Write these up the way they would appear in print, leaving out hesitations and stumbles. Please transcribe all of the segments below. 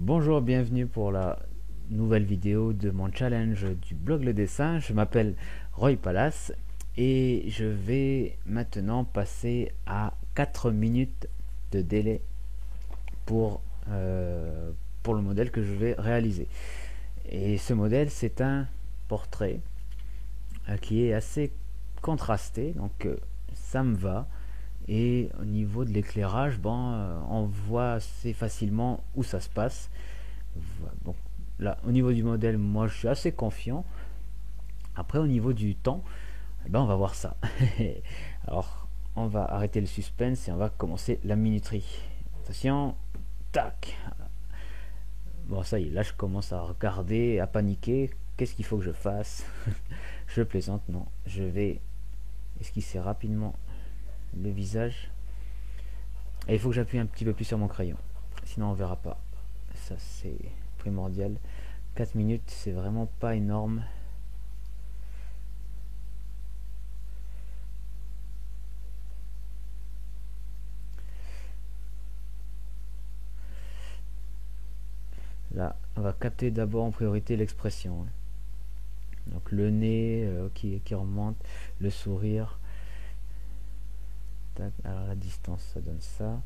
Bonjour, bienvenue pour la nouvelle vidéo de mon challenge du blog Le Dessin. Je m'appelle Roy Palace et je vais maintenant passer à 4 minutes de délai pour, euh, pour le modèle que je vais réaliser. Et ce modèle, c'est un portrait qui est assez contrasté, donc ça me va. Et au niveau de l'éclairage, on voit assez facilement où ça se passe. Donc là, au niveau du modèle, moi je suis assez confiant. Après, au niveau du temps, on va voir ça. Alors, on va arrêter le suspense et on va commencer la minuterie. Attention, tac. Bon, ça y est, là je commence à regarder, à paniquer. Qu'est-ce qu'il faut que je fasse? Je plaisante, non. Je vais esquisser rapidement le visage. Et il faut que j'appuie un petit peu plus sur mon crayon. Sinon, on verra pas. Ça, c'est primordial. 4 minutes, c'est vraiment pas énorme. Là, on va capter d'abord en priorité l'expression, hein. Donc le nez qui remonte, le sourire. Tac, alors la distance, ça donne ça.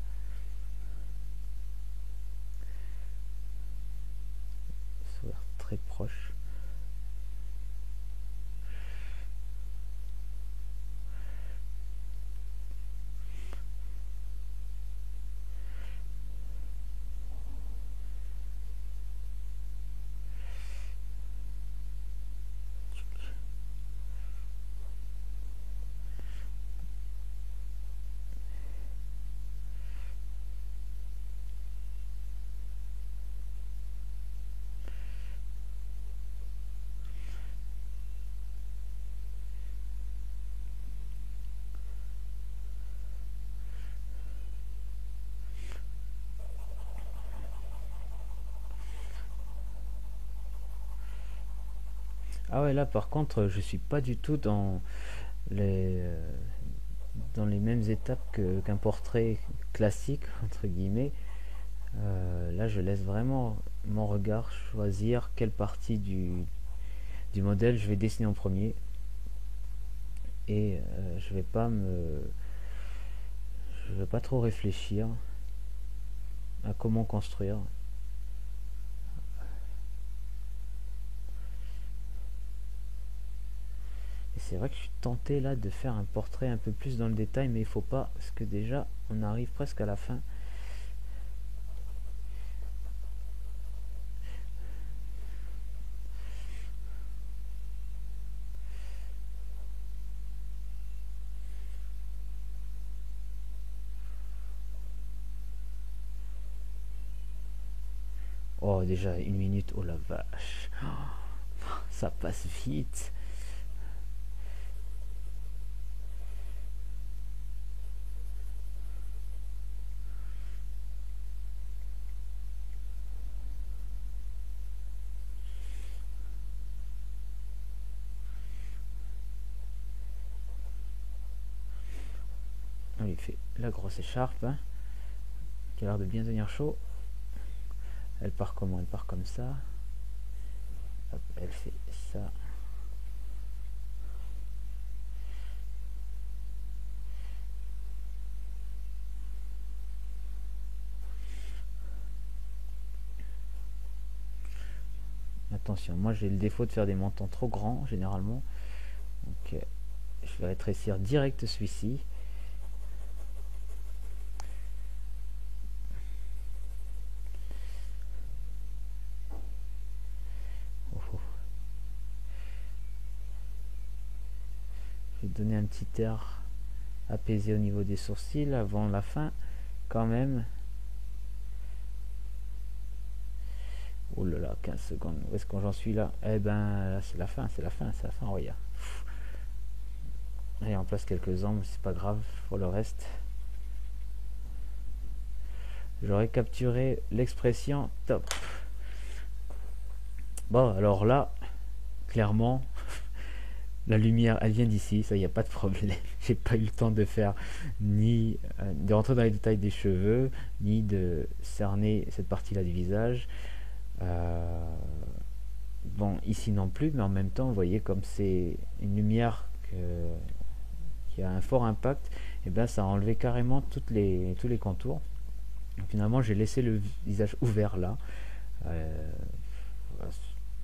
Sourire très proche. Ah ouais, là par contre, je suis pas du tout les, euh, dans les mêmes étapes qu'un portrait classique, entre guillemets. Là, je laisse vraiment mon regard choisir quelle partie du modèle je vais dessiner en premier. Et je vais pas trop réfléchir à comment construire. Et c'est vrai que je suis tenté là de faire un portrait un peu plus dans le détail, mais il faut pas, parce que déjà on arrive presque à la fin. Oh, déjà 1 minute, oh la vache, ça passe vite. Oh, il fait la grosse écharpe, hein, qui a l'air de bien tenir chaud. Elle part comment? Elle part comme ça. Hop, elle fait ça. Attention, moi j'ai le défaut de faire des montants trop grands généralement. Donc je vais rétrécir direct celui-ci. Oh, oh. Je vais donner un petit air apaisé au niveau des sourcils avant la fin quand même. Oh là là, 15 secondes. Où est-ce que j'en suis là? Eh ben, là, c'est la fin, c'est la fin, c'est la fin, regarde. Allez, en place quelques angles, c'est pas grave pour le reste. J'aurais capturé l'expression top. Bon, alors là, clairement, la lumière, elle vient d'ici, ça, il n'y a pas de problème. J'ai pas eu le temps de faire ni de rentrer dans les détails des cheveux, ni de cerner cette partie-là du visage. Euh, bon, ici non plus, mais en même temps, vous voyez, comme c'est une lumière qui a un fort impact, et ben ça a enlevé carrément tous les contours. Donc, finalement, j'ai laissé le visage ouvert là. Euh,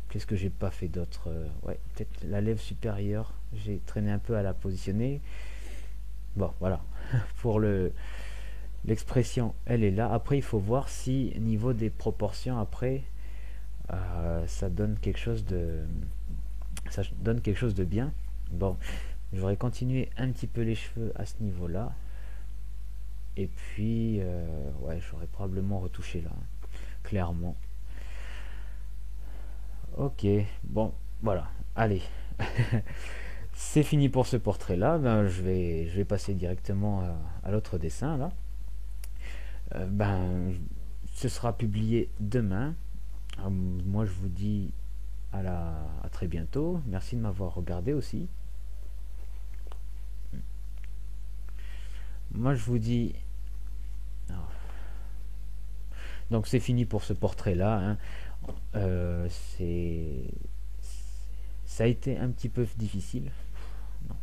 Qu'est-ce que j'ai pas fait d'autre? Ouais, peut-être la lèvre supérieure, j'ai traîné un peu à la positionner. Bon, voilà. Pour l'expression, elle est là. Après, il faut voir si niveau des proportions, après, ça donne quelque chose de bien. Bon, j'aurais continué un petit peu les cheveux à ce niveau-là. Et puis, ouais, j'aurais probablement retouché là, clairement. Ok, bon, voilà. Allez, c'est fini pour ce portrait-là. Ben, je vais passer directement à l'autre dessin là. Ben, ce sera publié demain. Moi, je vous dis à très bientôt. Merci de m'avoir regardé aussi. Moi, je vous dis. Donc, c'est fini pour ce portrait-là, hein. Euh, c'est, Ça a été un petit peu difficile. Non.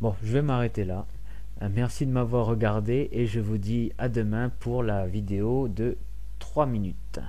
Bon, je vais m'arrêter là. Merci de m'avoir regardé et je vous dis à demain pour la vidéo de 3 minutes.